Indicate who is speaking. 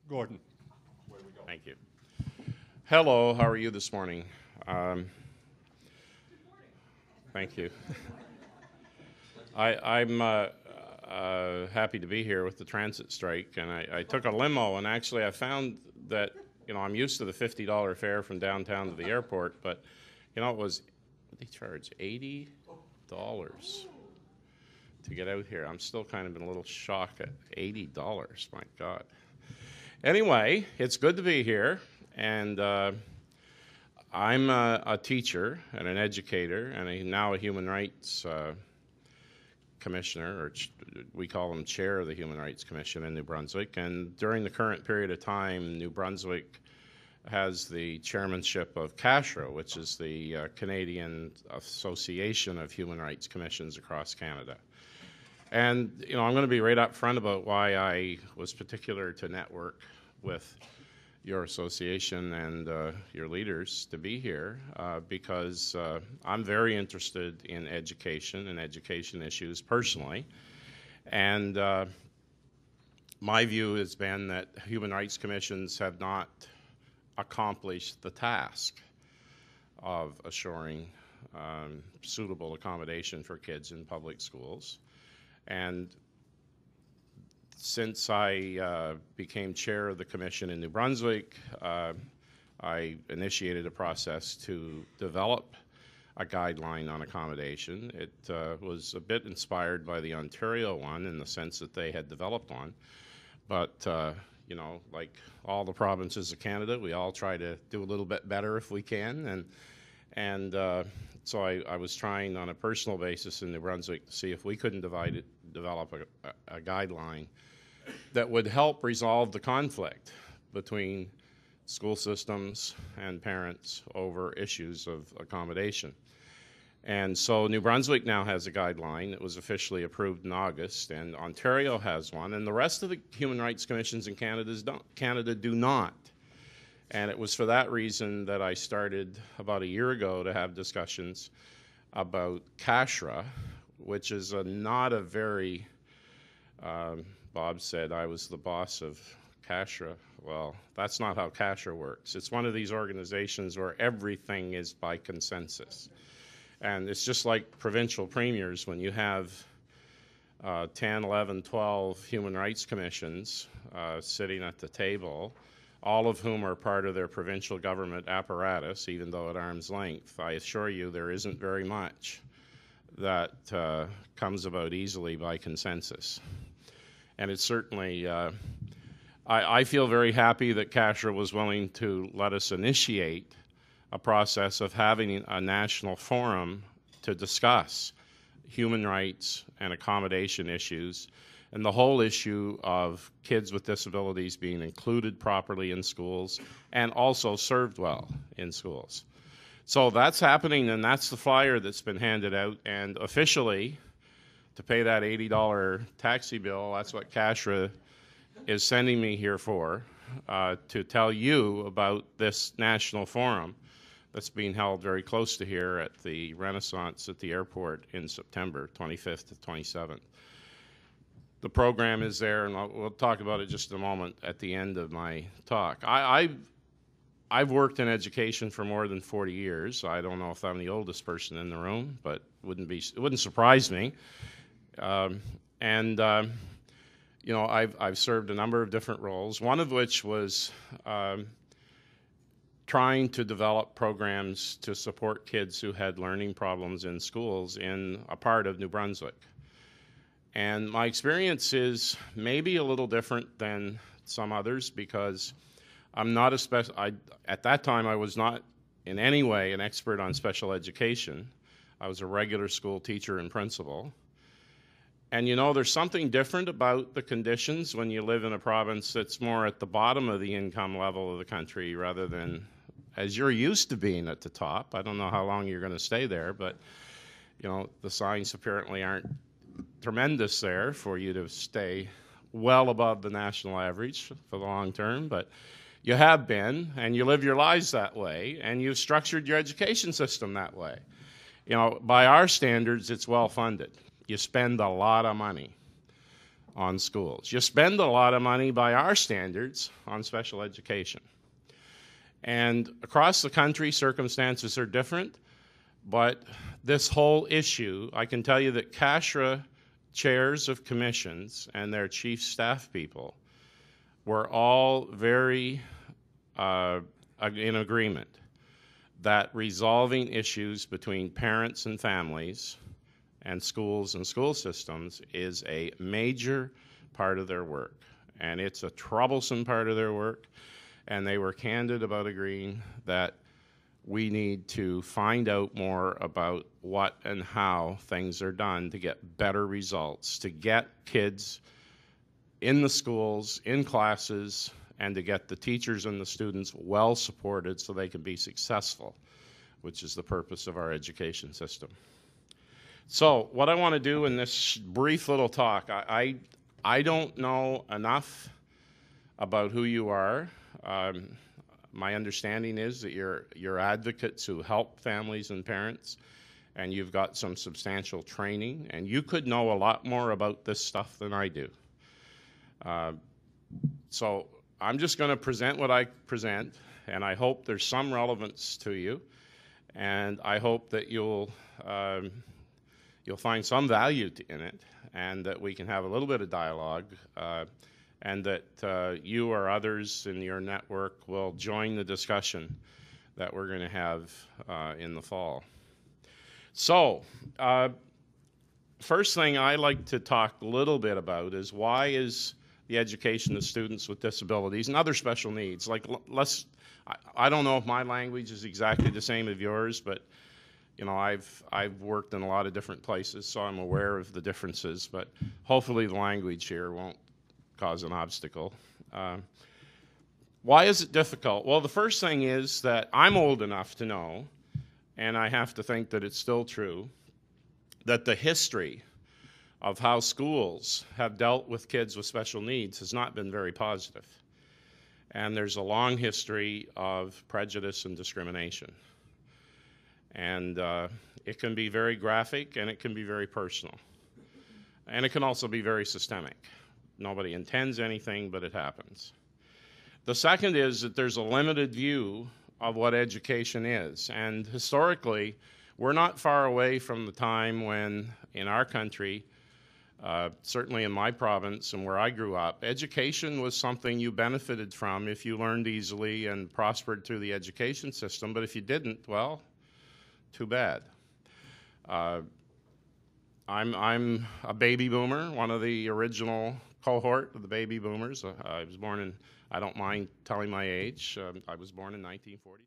Speaker 1: Gordon.
Speaker 2: Thank you. Hello, how are you this morning? Thank you. I'm happy to be here with the transit strike, and I took a limo, and actually I found that, I'm used to the $50 fare from downtown to the airport, but, it was, they charge $80 to get out here. I'm still kind of in a little shock at $80, my God. Anyway, it's good to be here, and I'm a teacher and an educator and now a human rights commissioner, or we call him chair of the Human Rights Commission in New Brunswick. And during the current period of time, New Brunswick has the chairmanship of CASHRA, which is the Canadian Association of Human Rights Commissions across Canada. And, I'm going to be right up front about why I was particular to network with your association and your leaders to be here, because I'm very interested in education and education issues personally. And my view has been that human rights commissions have not accomplished the task of assuring suitable accommodation for kids in public schools. And since I became chair of the commission in New Brunswick, I initiated a process to develop a guideline on accommodation. It was a bit inspired by the Ontario one in the sense that they had developed one. But, like all the provinces of Canada, we all try to do a little bit better if we can. And so I was trying on a personal basis in New Brunswick to see if we couldn't develop a guideline that would help resolve the conflict between school systems and parents over issues of accommodation. And so New Brunswick now has a guideline that was officially approved in August, and Ontario has one, and the rest of the human rights commissions in Canada do not. And it was for that reason that I started about a year ago to have discussions about CASHRA, which is not a very, Bob said I was the boss of CASHRA. Well, that's not how CASHRA works. It's one of these organizations where everything is by consensus. And it's just like provincial premiers when you have 10, 11, 12 human rights commissions sitting at the table, all of whom are part of their provincial government apparatus, even though at arm's length. I assure you there isn't very much that comes about easily by consensus. And it's certainly, I feel very happy that CASHRA was willing to let us initiate a process of having a national forum to discuss human rights and accommodation issues and the whole issue of kids with disabilities being included properly in schools and also served well in schools. So that's happening, and that's the flyer that's been handed out. And officially, to pay that $80 taxi bill, that's what CASHRA is sending me here for, to tell you about this national forum that's being held very close to here at the Renaissance at the airport in September 25th to 27th. The program is there, and we'll talk about it just a moment at the end of my talk. I've worked in education for more than 40 years. I don't know if I'm the oldest person in the room, but it wouldn't surprise me. I've served a number of different roles, one of which was trying to develop programs to support kids who had learning problems in schools in a part of New Brunswick. And my experience is maybe a little different than some others because I'm not at that time I was not in any way an expert on special education. I was a regular school teacher and principal. And there's something different about the conditions when you live in a province that's more at the bottom of the income level of the country rather than as you're used to being at the top. I don't know how long you're going to stay there, but the signs apparently aren't tremendous there for you to stay well above the national average for the long term, but you have been, and you live your lives that way, and you've structured your education system that way. By our standards, it's well funded. You spend a lot of money on schools. You spend a lot of money by our standards on special education. And across the country, circumstances are different, but this whole issue, I can tell you that CASHRA chairs of commissions and their chief staff people were all very in agreement that resolving issues between parents and families and schools and school systems is a major part of their work. And it's a troublesome part of their work. And they were candid about agreeing that we need to find out more about what and how things are done to get better results, to get kids in the schools, in classes, and to get the teachers and the students well supported so they can be successful, which is the purpose of our education system. So what I want to do in this brief little talk, I don't know enough about who you are. My understanding is that you're advocates who help families and parents, and you've got some substantial training, and you could know a lot more about this stuff than I do. So I'm just going to present what I present, and I hope there's some relevance to you, and I hope that you'll find some value in it, and that we can have a little bit of dialogue, and that you or others in your network will join the discussion that we're going to have in the fall. So, first thing I like to talk a little bit about is why is the education of students with disabilities and other special needs. Like, I don't know if my language is exactly the same as yours, but you know, I've worked in a lot of different places, so I'm aware of the differences, but hopefully the language here won't cause an obstacle. Why is it difficult? Well, the first thing is that I'm old enough to know, and I have to think that it's still true, that the history of how schools have dealt with kids with special needs has not been very positive. And there's a long history of prejudice and discrimination. And it can be very graphic, and it can be very personal. And it can also be very systemic. Nobody intends anything, but it happens. The second is that there's a limited view of what education is. And historically, we're not far away from the time when, in our country, certainly in my province and where I grew up, education was something you benefited from if you learned easily and prospered through the education system. But if you didn't, well, too bad. I'm a baby boomer, one of the original cohort of the baby boomers. I was born in, I don't mind telling my age, I was born in 1940.